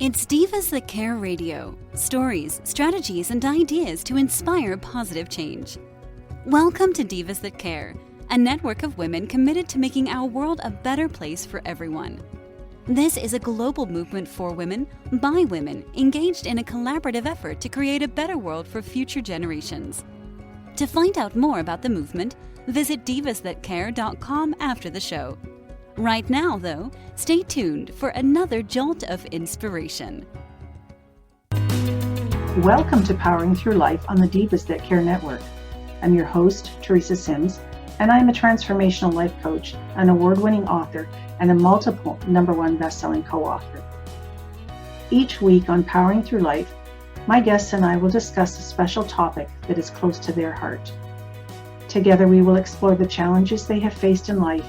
It's Divas That Care Radio. Stories, strategies, and ideas to inspire positive change. Welcome to Divas That Care, a network of women committed to making our world a better place for everyone. This is a global movement for women, by women, engaged in a collaborative effort to create a better world for future generations. To find out more about the movement, visit divasthatcare.com after the show. Right now, though, stay tuned for another jolt of inspiration. Welcome to Powering Through Life on the Divas That Care Network. I'm your host, Teresa Sims, and I'm a transformational life coach, an award-winning author, and a multiple #1 best-selling co-author. Each week on Powering Through Life, my guests and I will discuss a special topic that is close to their heart. Together, we will explore the challenges they have faced in life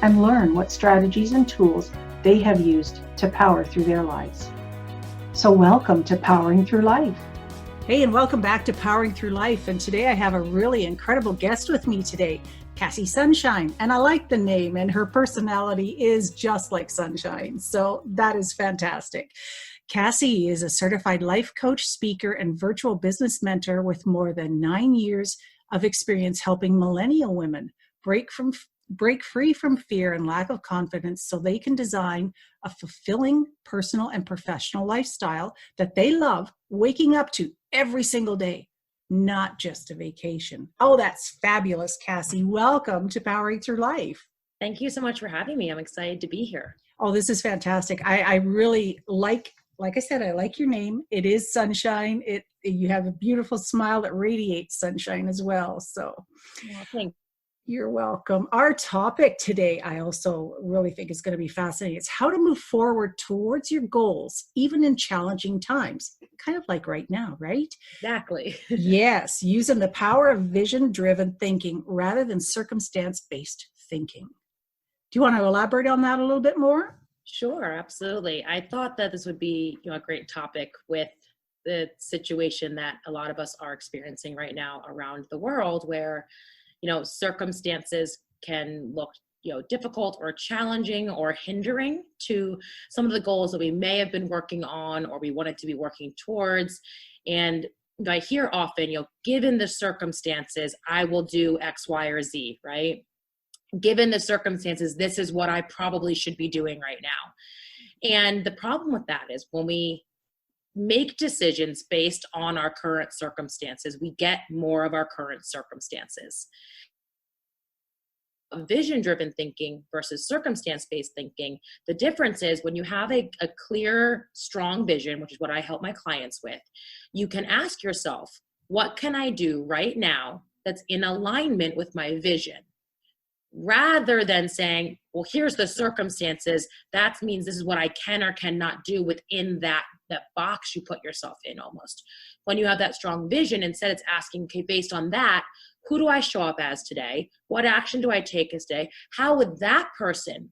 and learn what strategies and tools they have used to power through their lives. So welcome to Powering Through Life. Hey, and welcome back to Powering Through Life. And today I have a really incredible guest with me today, Kassy Sunshine. And I like the name, and her personality is just like sunshine. So that is fantastic. Kassy is a certified life coach, speaker, and virtual business mentor with more than 9 years of experience helping millennial women break free from fear and lack of confidence so they can design a fulfilling personal and professional lifestyle that they love waking up to every single day, not just a vacation. Oh, that's fabulous, Kassy. Welcome to Powering Through Life. Thank you so much for having me. I'm excited to be here. Oh, this is fantastic. I really like I said, I like your name. It is Sunshine. You have a beautiful smile that radiates sunshine as well. So Thanks. You're welcome. Our topic today, I also really think is going to be fascinating. It's how to move forward towards your goals, even in challenging times, kind of like right now, right? Exactly. Yes, using the power of vision-driven thinking rather than circumstance-based thinking. Do you want to elaborate on that a little bit more? Sure, absolutely. I thought that this would be a great topic with the situation that a lot of us are experiencing right now around the world, where circumstances can look, difficult or challenging or hindering to some of the goals that we may have been working on or we wanted to be working towards. And I hear often, given the circumstances, I will do X, Y, or Z, right? Given the circumstances, this is what I probably should be doing right now. And the problem with that is when we make decisions based on our current circumstances, we get more of our current circumstances. Vision-driven thinking versus circumstance-based thinking, the difference is when you have a clear, strong vision, which is what I help my clients with, you can ask yourself, what can I do right now that's in alignment with my vision? Rather than saying, well, here's the circumstances, that means this is what I can or cannot do within that box you put yourself in almost. When you have that strong vision, instead it's asking, okay, based on that, who do I show up as today? What action do I take as today? How would that person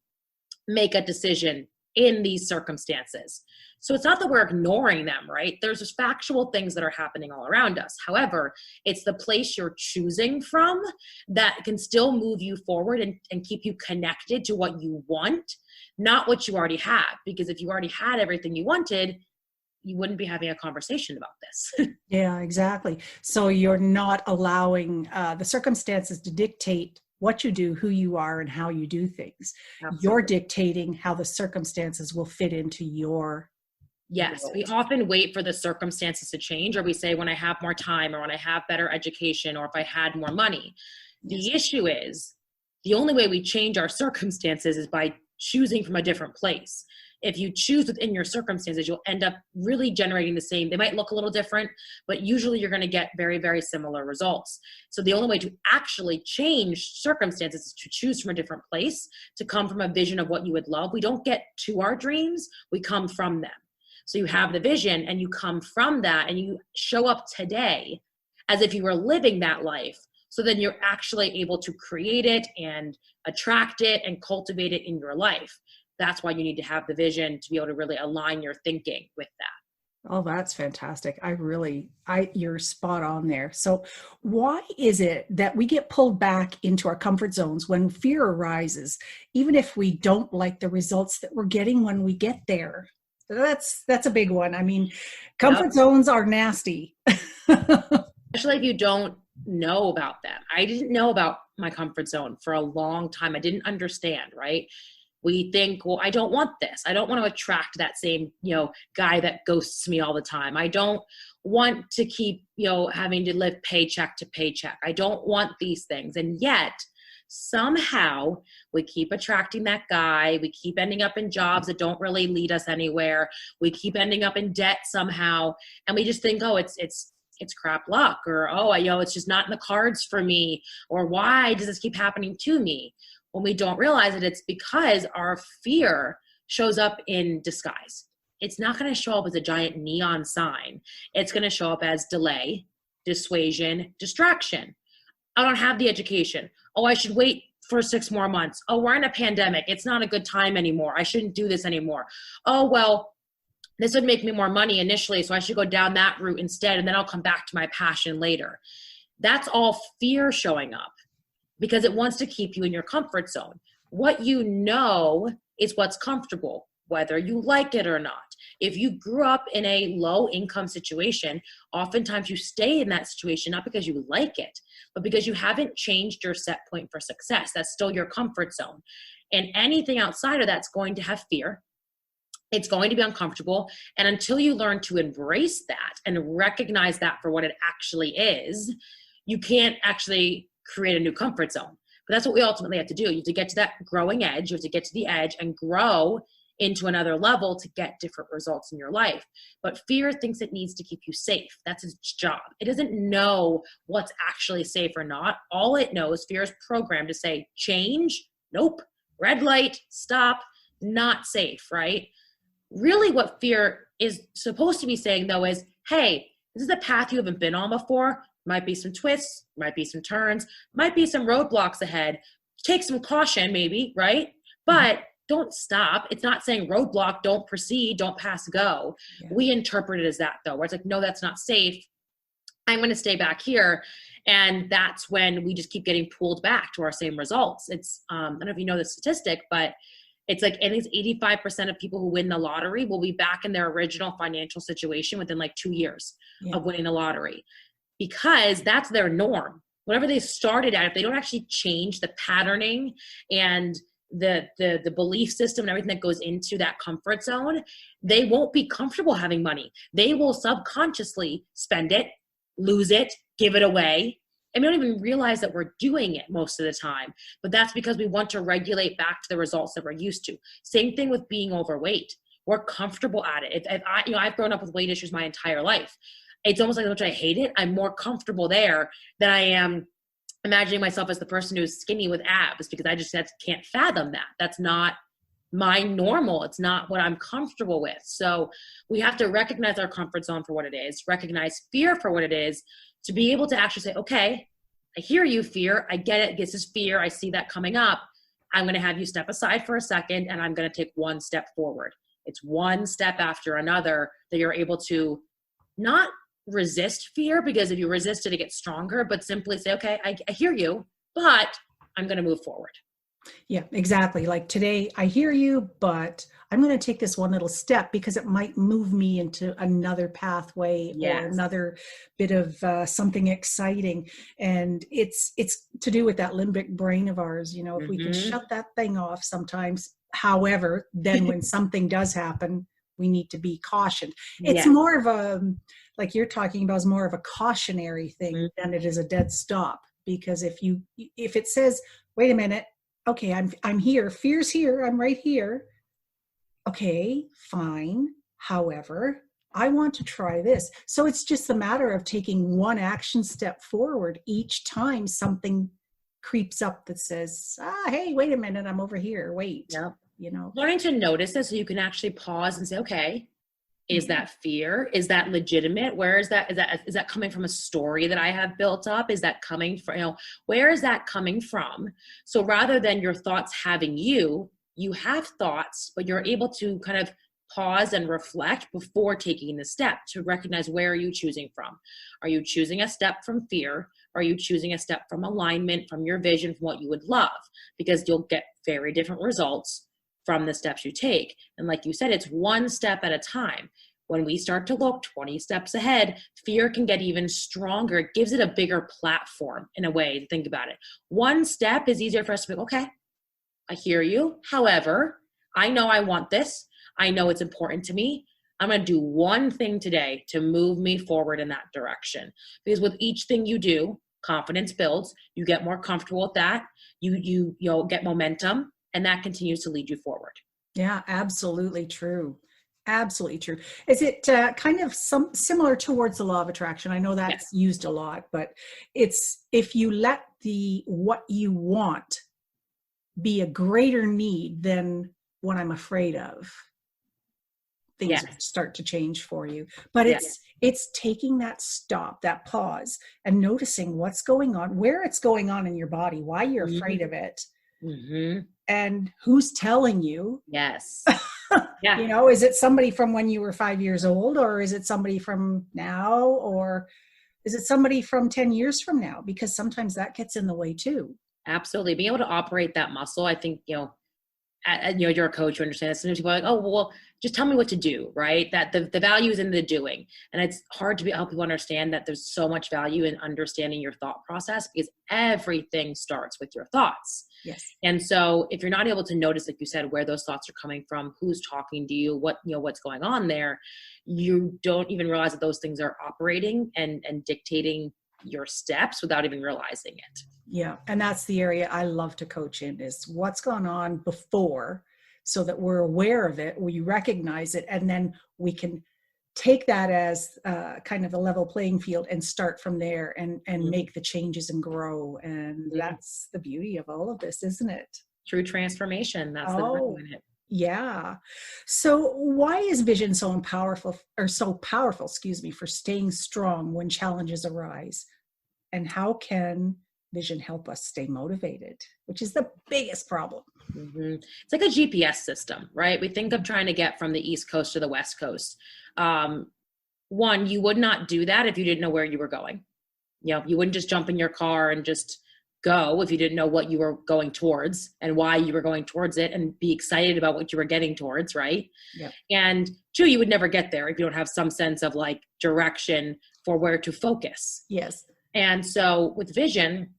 make a decision in these circumstances? So it's not that we're ignoring them, right? There's just factual things that are happening all around us. However, it's the place you're choosing from that can still move you forward and keep you connected to what you want, not what you already have. Because if you already had everything you wanted, you wouldn't be having a conversation about this. Yeah, exactly. So you're not allowing the circumstances to dictate what you do, who you are, and how you do things. Absolutely. You're dictating how the circumstances will fit into your Yes, world. We often wait for the circumstances to change, or we say when I have more time or when I have better education or if I had more money. The issue is the only way we change our circumstances is by choosing from a different place. If you choose within your circumstances, you'll end up really generating the same. They might look a little different, but usually you're going to get very, very similar results. So the only way to actually change circumstances is to choose from a different place, to come from a vision of what you would love. We don't get to our dreams, we come from them. So you have the vision and you come from that and you show up today as if you were living that life. So then you're actually able to create it and attract it and cultivate it in your life. That's why you need to have the vision to be able to really align your thinking with that. Oh, that's fantastic. You're spot on there. So why is it that we get pulled back into our comfort zones when fear arises, even if we don't like the results that we're getting when we get there? That's a big one. I mean, comfort zones are nasty. Especially if you don't know about them. I didn't know about my comfort zone for a long time. I didn't understand, right? We think, well, I don't want this. I don't want to attract that same, guy that ghosts me all the time. I don't want to keep, having to live paycheck to paycheck. I don't want these things. And yet somehow we keep attracting that guy. We keep ending up in jobs that don't really lead us anywhere. We keep ending up in debt somehow. And we just think, oh, it's crap luck, or, oh, it's just not in the cards for me, or why does this keep happening to me? When we don't realize it, it's because our fear shows up in disguise. It's not going to show up as a giant neon sign. It's going to show up as delay, dissuasion, distraction. I don't have the education. Oh, I should wait for 6 more months. Oh, we're in a pandemic. It's not a good time anymore. I shouldn't do this anymore. Oh, well, this would make me more money initially, so I should go down that route instead, and then I'll come back to my passion later. That's all fear showing up because it wants to keep you in your comfort zone. What you know is what's comfortable, whether you like it or not. If you grew up in a low income situation, oftentimes you stay in that situation, not because you like it, but because you haven't changed your set point for success. That's still your comfort zone. And anything outside of that's going to have fear. It's going to be uncomfortable. And until you learn to embrace that and recognize that for what it actually is, you can't actually create a new comfort zone. But that's what we ultimately have to do. You have to get to that growing edge. You have to get to the edge and grow into another level to get different results in your life. But fear thinks it needs to keep you safe. That's its job. It doesn't know what's actually safe or not. All it knows, fear is programmed to say, change, nope, red light, stop, not safe, right? Really what fear is supposed to be saying though is, hey, this is a path you haven't been on before. Might be some twists, might be some turns, might be some roadblocks ahead. Take some caution maybe, right? But don't stop. It's not saying roadblock, don't proceed, don't pass go. Yeah. We interpret it as that though, where it's like, no, that's not safe. I'm going to stay back here. And that's when we just keep getting pulled back to our same results. It's, I don't know if you know the statistic, but it's like at least 85% of people who win the lottery will be back in their original financial situation within like 2 years of winning the lottery, because that's their norm. Whatever they started at, if they don't actually change the patterning and the belief system and everything that goes into that comfort zone, they won't be comfortable having money. They will subconsciously spend it, lose it, give it away. And we don't even realize that we're doing it most of the time, but that's because we want to regulate back to the results that we're used to. Same thing with being overweight. We're comfortable at it. If I've grown up with weight issues my entire life. It's almost like how much I hate it. I'm more comfortable there than I am imagining myself as the person who's skinny with abs, because I just can't fathom that. That's not my normal. It's not what I'm comfortable with. So we have to recognize our comfort zone for what it is, recognize fear for what it is, to be able to actually say, okay, I hear you, fear. I get it. This is fear. I see that coming up. I'm going to have you step aside for a second, and I'm going to take one step forward. It's one step after another that you're able to not resist fear, because if you resist it, it gets stronger, but simply say, okay, I hear you, but I'm going to move forward. Yeah, exactly. Like today, I hear you, but I'm going to take this one little step because it might move me into another pathway or another bit of something exciting. And it's to do with that limbic brain of ours. If we can shut that thing off sometimes. However, then when something does happen, we need to be cautioned. It's more of a, like you're talking about, is more of a cautionary thing than it is a dead stop. Because if it says, wait a minute, okay, I'm here, fear's here, I'm right here. Okay, fine. However, I want to try this. So it's just a matter of taking one action step forward each time something creeps up that says, hey, wait a minute, I'm over here. Wait. Yep. Learning to notice it so you can actually pause and say, okay, is that fear? Is that legitimate? Where is that? Is that coming from a story that I have built up? Is that coming from, where is that coming from? So rather than your thoughts having you have thoughts, but you're able to kind of pause and reflect before taking the step to recognize, where are you choosing from? Are you choosing a step from fear? Are you choosing a step from alignment, from your vision, from what you would love? Because you'll get very different results from the steps you take. And like you said, it's one step at a time. When we start to look 20 steps ahead, fear can get even stronger. It gives it a bigger platform in a way to think about it. One step is easier for us to be, okay, I hear you. However, I know I want this. I know it's important to me. I'm going to do one thing today to move me forward in that direction. Because with each thing you do, confidence builds. You get more comfortable with that. You'll get momentum, and that continues to lead you forward. Yeah, absolutely true. Absolutely true. Is it kind of similar towards the law of attraction? I know that's used a lot, but it's if you let what you want be a greater need than what I'm afraid of, things start to change for you. But it's taking that stop, that pause, and noticing what's going on, where it's going on in your body, why you're afraid of it, and who's telling you. Yes. You know, is it somebody from when you were 5 years old, or is it somebody from now, or is it somebody from 10 years from now? Because sometimes that gets in the way too. Absolutely. Being able to operate that muscle, I think, you're a coach, you understand this. Sometimes people are like, oh, well, just tell me what to do, right? That the value is in the doing. And it's hard to help people understand that there's so much value in understanding your thought process, because everything starts with your thoughts. Yes. And so if you're not able to notice, like you said, where those thoughts are coming from, who's talking to you, what's going on there, you don't even realize that those things are operating and dictating your steps without even realizing it. Yeah. And that's the area I love to coach in, is what's gone on before, so that we're aware of it, we recognize it, and then we can take that as kind of a level playing field and start from there and make the changes and grow. And that's the beauty of all of this, isn't it? True transformation. That's the value in it. Yeah. So why is vision so powerful, for staying strong when challenges arise? And how can vision help us stay motivated, which is the biggest problem? It's like a GPS system, right? We think of trying to get from the East Coast to the West Coast. One, you would not do that if you didn't know where you were going. You wouldn't just jump in your car and just go if you didn't know what you were going towards and why you were going towards it, and be excited about what you were getting towards, right? Yep. And two, you would never get there if you don't have some sense of like direction for where to focus. Yes. And so with vision,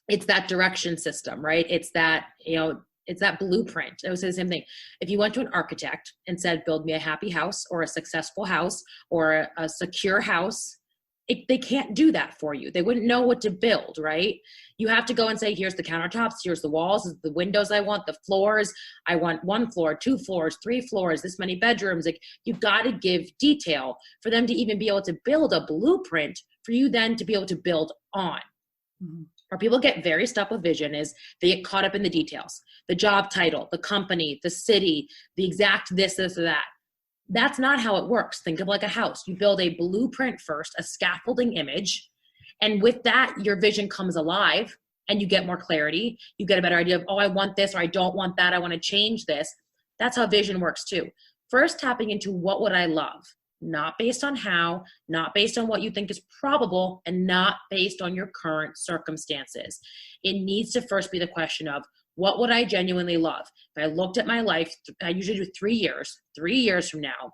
it's that direction system, right? It's that, it's that blueprint. I would say the same thing. If you went to an architect and said, build me a happy house or a successful house or a secure house, they can't do that for you. They wouldn't know what to build, right? You have to go and say, here's the countertops, here's the walls, the windows I want, the floors. I want 1 floor, 2 floors, 3 floors, this many bedrooms. Like, you've got to give detail for them to even be able to build a blueprint for you then to be able to build on. Where people get very stuck with vision is they get caught up in the details, the job title, the company, the city, the exact this, or that. That's not how it works. Think of like a house. You build a blueprint first, a scaffolding image. And with that, your vision comes alive and you get more clarity. You get a better idea of, oh, I want this, or I don't want that. I want to change this. That's how vision works too. First, tapping into what would I love? Not based on how, not based on what you think is probable, and not based on your current circumstances. It needs to first be the question of, what would I genuinely love? If I looked at my life, I usually do 3 years from now,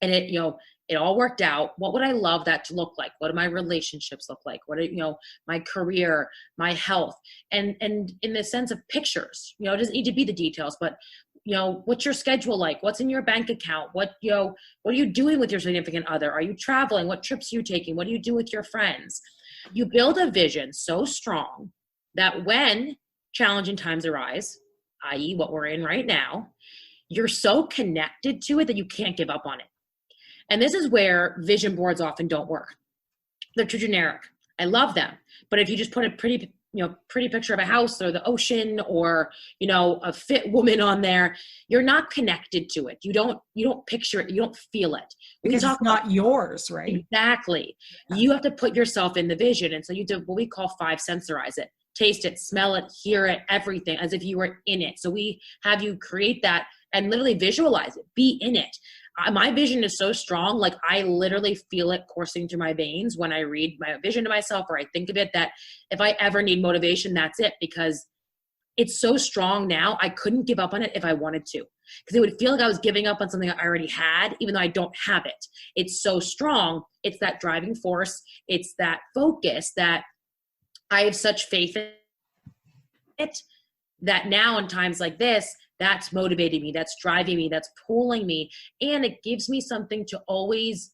and it all worked out, what would I love that to look like? What do my relationships look like? What are, my career, my health, and in the sense of pictures, it doesn't need to be the details, but what's your schedule like? What's in your bank account? What are you doing with your significant other? Are you traveling? What trips are you taking? What do you do with your friends? You build a vision so strong that when challenging times arise, i.e. what we're in right now, you're so connected to it that you can't give up on it. And this is where vision boards often don't work. They're too generic. I love them. But if you just put a pretty picture of a house or the ocean or, a fit woman on there, you're not connected to it. You don't picture it. You don't feel it. Because it's not yours, right? Exactly. Yeah. You have to put yourself in the vision. And so you do what we call 5 sensorize it. Taste it, smell it, hear it, everything, as if you were in it. So we have you create that and literally visualize it, be in it. My vision is so strong, like I literally feel it coursing through my veins when I read my vision to myself or I think of it, that if I ever need motivation, that's it, because it's so strong now. I couldn't give up on it if I wanted to, because it would feel like I was giving up on something I already had, even though I don't have it. It's so strong. It's that driving force. It's that focus that I have such faith in it, that now in times like this, that's motivating me, that's driving me, that's pulling me. And it gives me something to always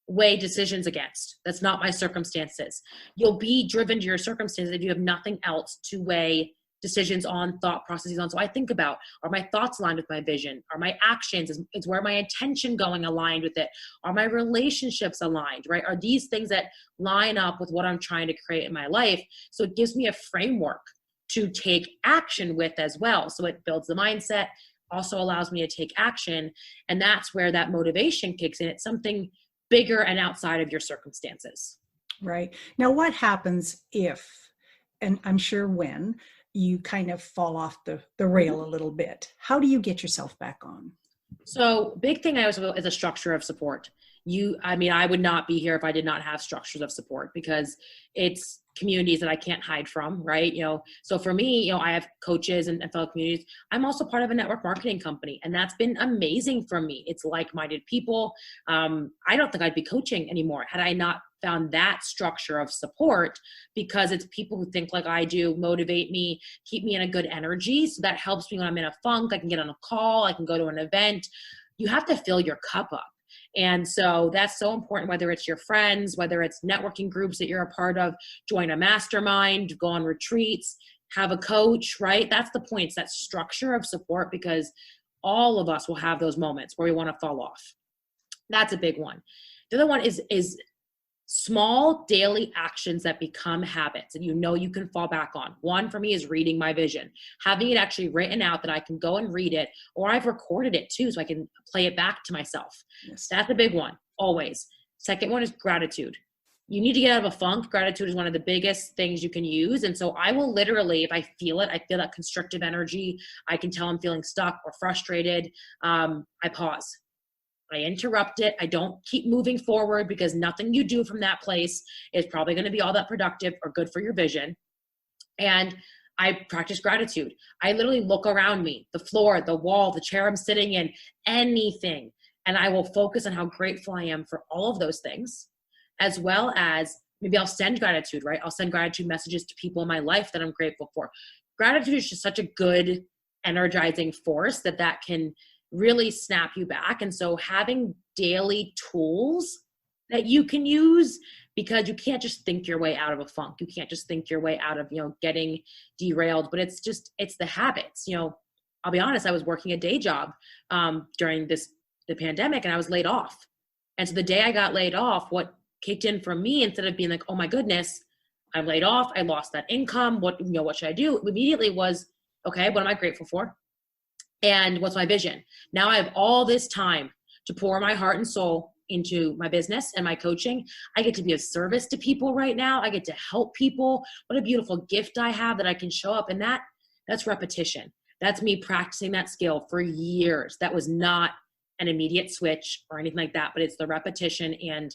weigh decisions against. That's not my circumstances. You'll be driven to your circumstances if you have nothing else to weigh decisions on, thought processes on. So I think about, are my thoughts aligned with my vision? Are my actions, is where my attention going aligned with it? Are my relationships aligned, right? Are these things that line up with what I'm trying to create in my life? So it gives me a framework to take action with as well. So it builds the mindset, also allows me to take action. And that's where that motivation kicks in. It's something bigger and outside of your circumstances. Right. Now, what happens if, and I'm sure when, you kind of fall off the rail a little bit? How do you get yourself back on? So big thing I always feel is a structure of support. I would not be here if I did not have structures of support, because it's communities that I can't hide from, right? So for me, I have coaches and fellow communities. I'm also part of a network marketing company, and that's been amazing for me. It's like-minded people. I don't think I'd be coaching anymore had I not found that structure of support, because it's people who think like I do, motivate me, keep me in a good energy. So that helps me when I'm in a funk. I can get on a call, I can go to an event. You have to fill your cup up. And so that's so important, whether it's your friends, whether it's networking groups that you're a part of, join a mastermind, go on retreats, have a coach, right? That's the point. It's that structure of support, because all of us will have those moments where we want to fall off. That's a big one. The other one is small daily actions that become habits and you can fall back on. One for me is reading my vision, having it actually written out that I can go and read it, or I've recorded it too so I can play it back to myself. Yes. That's a big one, always. Second one is gratitude. You need to get out of a funk. Gratitude is one of the biggest things you can use. And so I will literally, if I feel that constrictive energy, I can tell I'm feeling stuck or frustrated, I pause. I interrupt it. I don't keep moving forward, because nothing you do from that place is probably going to be all that productive or good for your vision. And I practice gratitude. I literally look around me, the floor, the wall, the chair I'm sitting in, anything. And I will focus on how grateful I am for all of those things, as well as maybe I'll send gratitude, right? I'll send gratitude messages to people in my life that I'm grateful for. Gratitude is just such a good energizing force that can really snap you back. And so having daily tools that you can use, because you can't just think your way out of a funk. You can't just think your way out of, getting derailed, but it's the habits. I'll be honest, I was working a day job during the pandemic, and I was laid off. And so the day I got laid off, what kicked in for me, instead of being like, oh my goodness, I'm laid off, I lost that income, what should I do? Immediately was, okay, what am I grateful for? And what's my vision? Now I have all this time to pour my heart and soul into my business and my coaching. I get to be of service to people right now. I get to help people. What a beautiful gift I have that I can show up. And that's repetition. That's me practicing that skill for years. That was not an immediate switch or anything like that, but it's the repetition and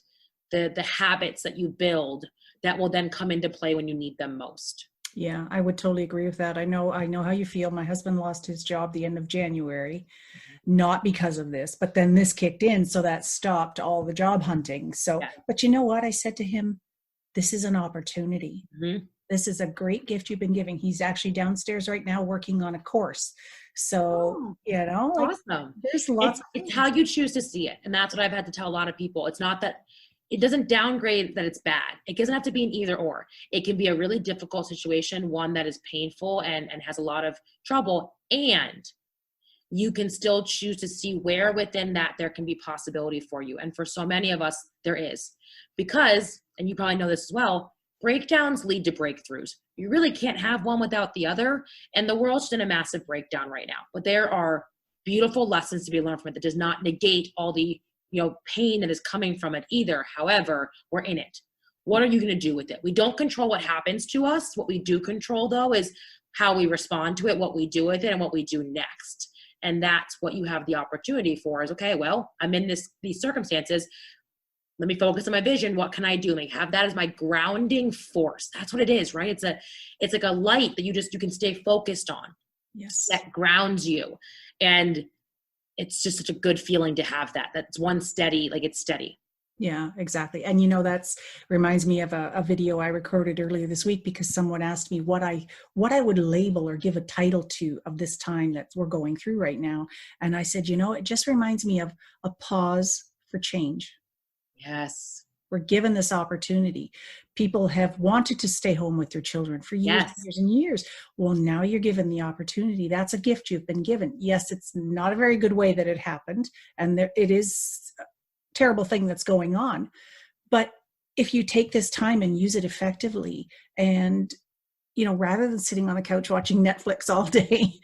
the habits that you build that will then come into play when you need them most. Yeah, I would totally agree with that. I know how you feel. My husband lost his job the end of January, not because of this, but then this kicked in. So that stopped all the job hunting. So, yeah. But you know what? I said to him, this is an opportunity. Mm-hmm. This is a great gift you've been giving. He's actually downstairs right now working on a course. So, awesome. There's lots. It's how you choose to see it. And that's what I've had to tell a lot of people. It's not that it doesn't downgrade that it's bad. It doesn't have to be an either or. It can be a really difficult situation, one that is painful and has a lot of trouble. And you can still choose to see where within that there can be possibility for you. And for so many of us, there is. Because, and you probably know this as well, breakdowns lead to breakthroughs. You really can't have one without the other. And the world's just in a massive breakdown right now. But there are beautiful lessons to be learned from it that does not negate all the pain that is coming from it either. However, we're in it. What are you going to do with it? We don't control what happens to us. What we do control, though, is how we respond to it, what we do with it, and what we do next. And that's what you have the opportunity for is, okay, well, I'm in these circumstances. let me focus on my vision. What can I do? Like have that as my grounding force. That's what it is, right? It's like a light that you can stay focused on. Yes. That grounds you. And it's just such a good feeling to have that. That's one steady, like it's steady. Yeah, exactly. And that's reminds me of a video I recorded earlier this week, because someone asked me what I would label or give a title to of this time that we're going through right now. And I said, it just reminds me of a pause for change. Yes. We're given this opportunity. People have wanted to stay home with their children for years, Yes. years and years. Well, now you're given the opportunity. That's a gift you've been given. Yes, it's not a very good way that it happened. And it is a terrible thing that's going on. But if you take this time and use it effectively, and, rather than sitting on the couch watching Netflix all day,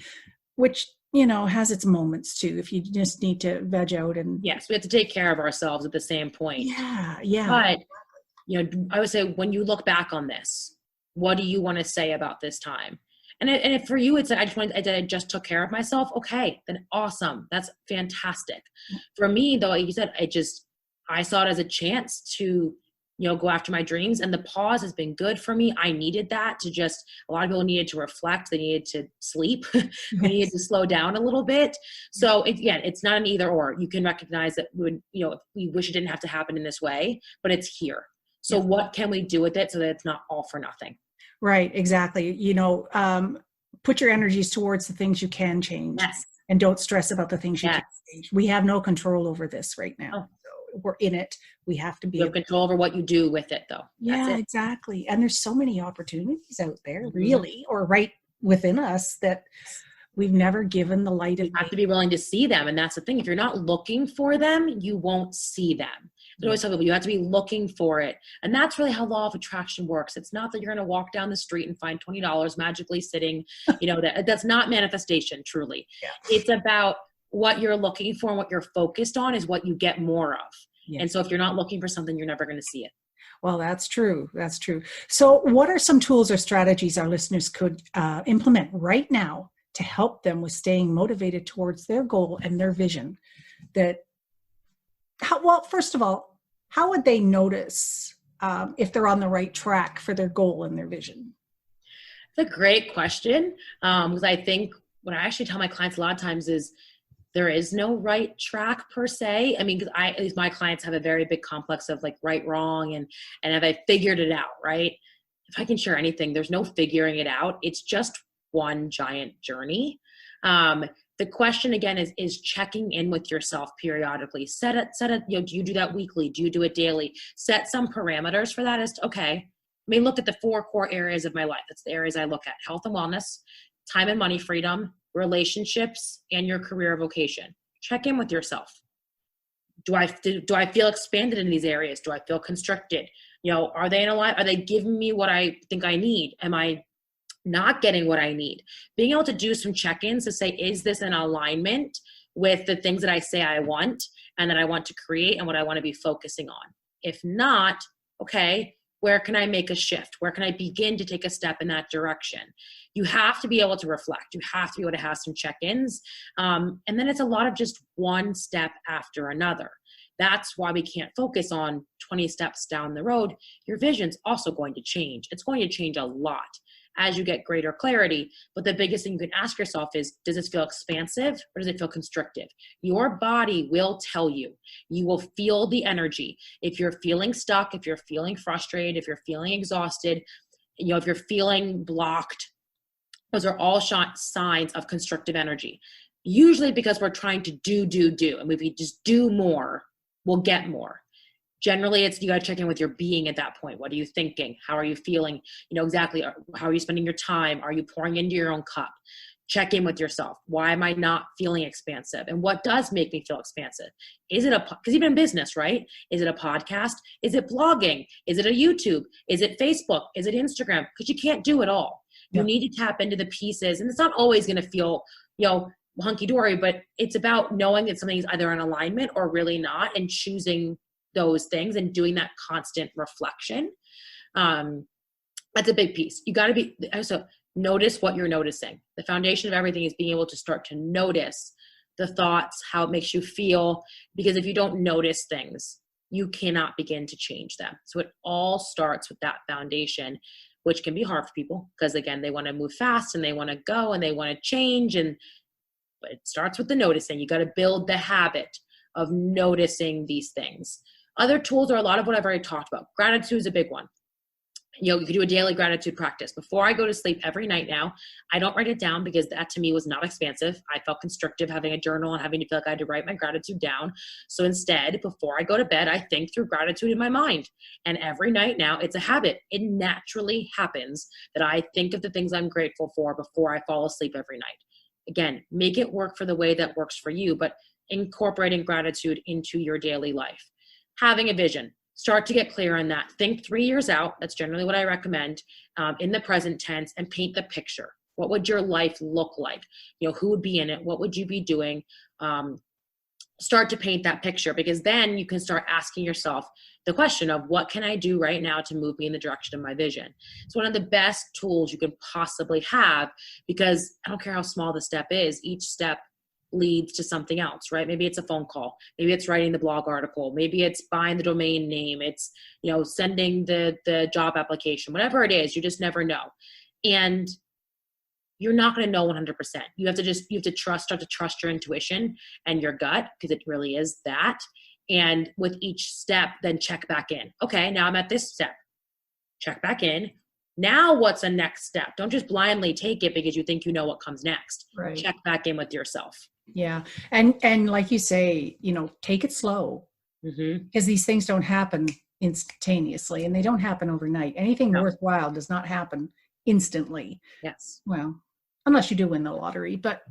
which has its moments too, if you just need to veg out. And yes, we have to take care of ourselves at the same point. Yeah. But, I would say when you look back on this, what do you want to say about this time? And if for you, it's I just took care of myself. Okay, then awesome. That's fantastic. For me though, like you said, I saw it as a chance to, go after my dreams, and the pause has been good for me. I needed that a lot of people needed to reflect. They needed to sleep. They needed to slow down a little bit. So it's not an either or. You can recognize that we wish it didn't have to happen in this way, but it's here. So what can we do with it so that it's not all for nothing? Right. Exactly. Put your energies towards the things you can change. Yes. And don't stress about the things you can't change. We have no control over this right now. Oh. So we're in it. We have to be. You have control over what you do with it though. Yeah, exactly. And there's so many opportunities out there, really, or right within us that we've never given the light of. You have to be willing to see them. And that's the thing. If you're not looking for them, you won't see them. I always tell people you have to be looking for it. And that's really how law of attraction works. It's not that you're going to walk down the street and find $20 magically sitting, that's not manifestation, truly. Yeah. It's about what you're looking for, and what you're focused on is what you get more of. Yes. And so if you're not looking for something, you're never going to see it. Well, that's true. That's true. So what are some tools or strategies our listeners could implement right now to help them with staying motivated towards their goal and their vision? First of all, how would they notice if they're on the right track for their goal and their vision? It's a great question. Because I think what I actually tell my clients a lot of times is there is no right track per se. I mean, because at least my clients have a very big complex of like right, wrong, and have I figured it out, right? If I can share anything, there's no figuring it out. It's just one giant journey. The question again is checking in with yourself periodically. Set it, do you do that weekly? Do you do it daily? Set some parameters for that as to, okay, look at the 4 core areas of my life. That's the areas I look at: health and wellness, time and money freedom, relationships, and your career vocation. Check in with yourself. Do I feel expanded in these areas? Do I feel constricted? Are they in alignment? Are they giving me what I think I need? Am I not getting what I need? Being able to do some check-ins to say, is this in alignment with the things that I say I want and that I want to create and what I want to be focusing on? If not, okay, where can I make a shift? Where can I begin to take a step in that direction? You have to be able to reflect. You have to be able to have some check-ins. And then it's a lot of just one step after another. That's why we can't focus on 20 steps down the road. Your vision's also going to change. It's going to change a lot as you get greater clarity. But the biggest thing you can ask yourself is, does this feel expansive or does it feel constrictive? Your body will tell you. You will feel the energy. If you're feeling stuck, if you're feeling frustrated, if you're feeling exhausted, if you're feeling blocked, those are all signs of constrictive energy. Usually because we're trying to do. And if we just do more, we'll get more. Generally, you got to check in with your being at that point. What are you thinking? How are you feeling? Exactly. How are you spending your time? Are you pouring into your own cup? Check in with yourself. Why am I not feeling expansive? And what does make me feel expansive? Is it because even in business, right? Is it a podcast? Is it blogging? Is it a YouTube? Is it Facebook? Is it Instagram? Because you can't do it all. You need to tap into the pieces, and it's not always going to feel, hunky-dory, but it's about knowing that something is either in alignment or really not, and choosing those things and doing that constant reflection. That's a big piece. You got to be, also notice what you're noticing. The foundation of everything is being able to start to notice the thoughts, how it makes you feel, because if you don't notice things, you cannot begin to change them. So it all starts with that foundation, which can be hard for people because, again, they want to move fast and they want to go and they want to change. But it starts with the noticing. You got to build the habit of noticing these things. Other tools are a lot of what I've already talked about. Gratitude is a big one. You can do a daily gratitude practice. Before I go to sleep every night now, I don't write it down because that to me was not expansive. I felt constrictive having a journal and having to feel like I had to write my gratitude down. So instead, before I go to bed, I think through gratitude in my mind. And every night now, it's a habit. It naturally happens that I think of the things I'm grateful for before I fall asleep every night. Again, make it work for the way that works for you, but incorporating gratitude into your daily life. Having a vision. Start to get clear on that. Think 3 years out. That's generally what I recommend in the present tense, and paint the picture. What would your life look like? Who would be in it? What would you be doing? Start to paint that picture, because then you can start asking yourself the question of what can I do right now to move me in the direction of my vision? It's one of the best tools you can possibly have, because I don't care how small the step is, each step leads to something else, right? Maybe it's a phone call. Maybe it's writing the blog article. Maybe it's buying the domain name. It's, sending the job application, whatever it is, you just never know. And you're not going to know 100%. You have to start to trust your intuition and your gut, because it really is that. And with each step, then check back in. Okay, now I'm at this step. Check back in. Now what's the next step? Don't just blindly take it because you think you know what comes next. Right. Check back in with yourself. Yeah. And like you say, take it slow, because these things don't happen instantaneously, and they don't happen overnight. Anything worthwhile does not happen instantly. Yes. Well, unless you do win the lottery, but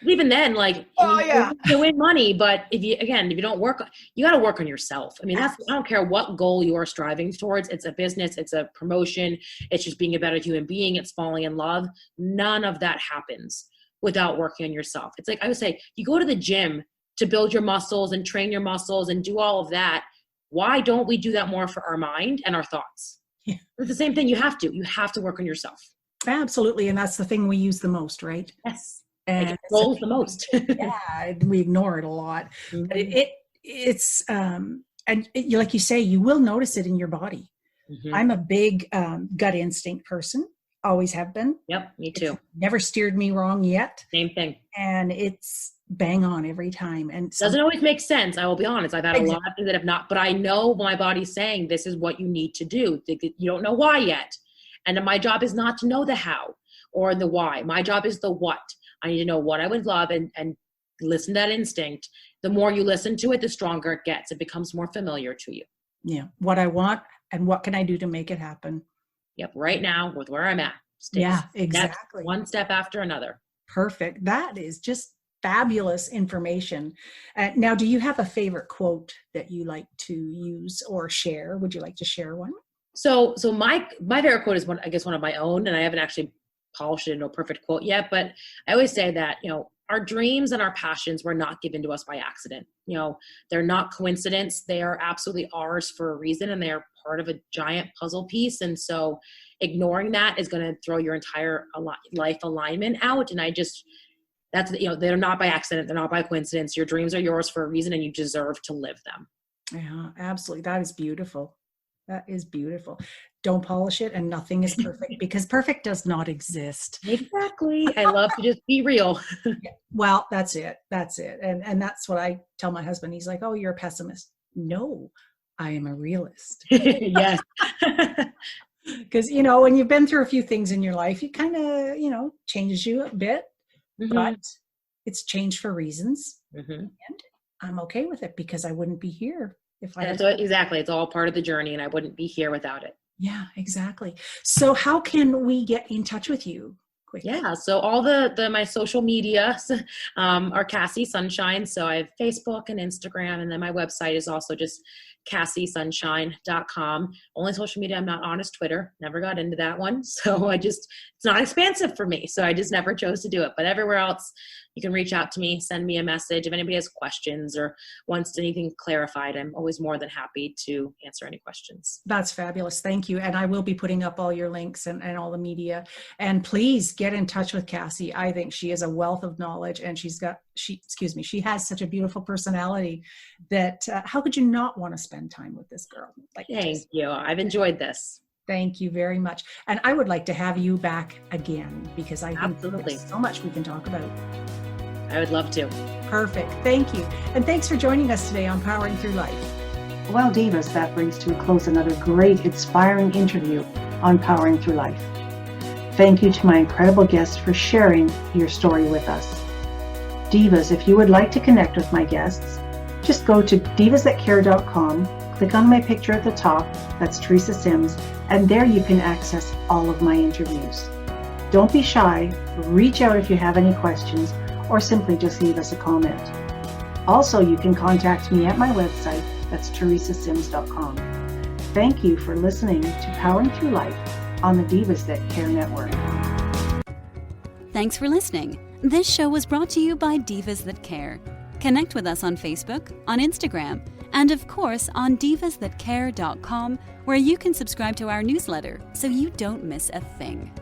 even then, you win money, but if you don't work, you got to work on yourself. I mean, I don't care what goal you are striving towards. It's a business, it's a promotion, it's just being a better human being, it's falling in love. None of that happens without working on yourself. It's like I would say, you go to the gym to build your muscles and train your muscles and do all of that. Why don't we do that more for our mind and our thoughts? Yeah. It's the same thing. You have to work on yourself. Absolutely. And that's the thing we use the most, right? Yes. And it rolls the most. Yeah. We ignore it a lot. Mm-hmm. But it's like you say, you will notice it in your body. Mm-hmm. I'm a big gut instinct person. Always have been. Yep, me too. It's never steered me wrong yet. Same thing. And it's bang on every time. And doesn't always make sense. I will be honest. I've had a lot of things that have not, but I know my body's saying this is what you need to do. You don't know why yet. And my job is not to know the how or the why. My job is the what. I need to know what I would love and listen to that instinct. The more you listen to it, the stronger it gets. It becomes more familiar to you. Yeah. What I want and what can I do to make it happen? Yep. Right now with where I'm at. Yeah, exactly. One step after another. Perfect. That is just fabulous information. Now, do you have a favorite quote that you like to use or share? Would you like to share one? So my favorite quote is one of my own, and I haven't actually polished it into a perfect quote yet, but I always say that, our dreams and our passions were not given to us by accident. They're not coincidence. They are absolutely ours for a reason, and they are part of a giant puzzle piece. And so ignoring that is going to throw your entire life alignment out. And they're not by accident. They're not by coincidence. Your dreams are yours for a reason, and you deserve to live them. Yeah, absolutely. That is beautiful. That is beautiful. Don't polish it, and nothing is perfect, because perfect does not exist. Exactly. I love to just be real. Well, that's it. And that's what I tell my husband. He's like, "Oh, you're a pessimist." No, I am a realist. Yes. Because, when you've been through a few things in your life, it kind of, changes you a bit, but it's changed for reasons. Mm-hmm. And I'm okay with it, because I wouldn't be here if I exactly. It's all part of the journey, and I wouldn't be here without it. Yeah, exactly. So how can we get in touch with you quickly? Yeah. So all my social media are Kassy Sunshine. So I have Facebook and Instagram, and then my website is also just KassySunshine.com. Only social media I'm not on is Twitter. Never got into that one. So it's not expansive for me. So I just never chose to do it. But everywhere else, You can reach out to me, send me a message. If anybody has questions or wants anything clarified, I'm always more than happy to answer any questions. That's fabulous. Thank you. And I will be putting up all your links and all the media. And please get in touch with Kassy. I think she is a wealth of knowledge, and she has such a beautiful personality that how could you not want to spend time with this girl? Thank you. I've enjoyed this. Thank you very much. And I would like to have you back again, because I think Absolutely. there's so much we can talk about. I would love to. Perfect. Thank you. And thanks for joining us today on Powering Through Life. Well, Divas, that brings to a close another great, inspiring interview on Powering Through Life. Thank you to my incredible guests for sharing your story with us. Divas, if you would like to connect with my guests, just go to divasthatcare.com, click on my picture at the top, that's Teresa Sims, and there you can access all of my interviews. Don't be shy, reach out if you have any questions, or simply just leave us a comment. Also, you can contact me at my website, that's teresasims.com. Thank you for listening to Powering Through Life on the Divas That Care Network. Thanks for listening. This show was brought to you by Divas That Care. Connect with us on Facebook, on Instagram, and of course on divasthatcare.com, where you can subscribe to our newsletter so you don't miss a thing.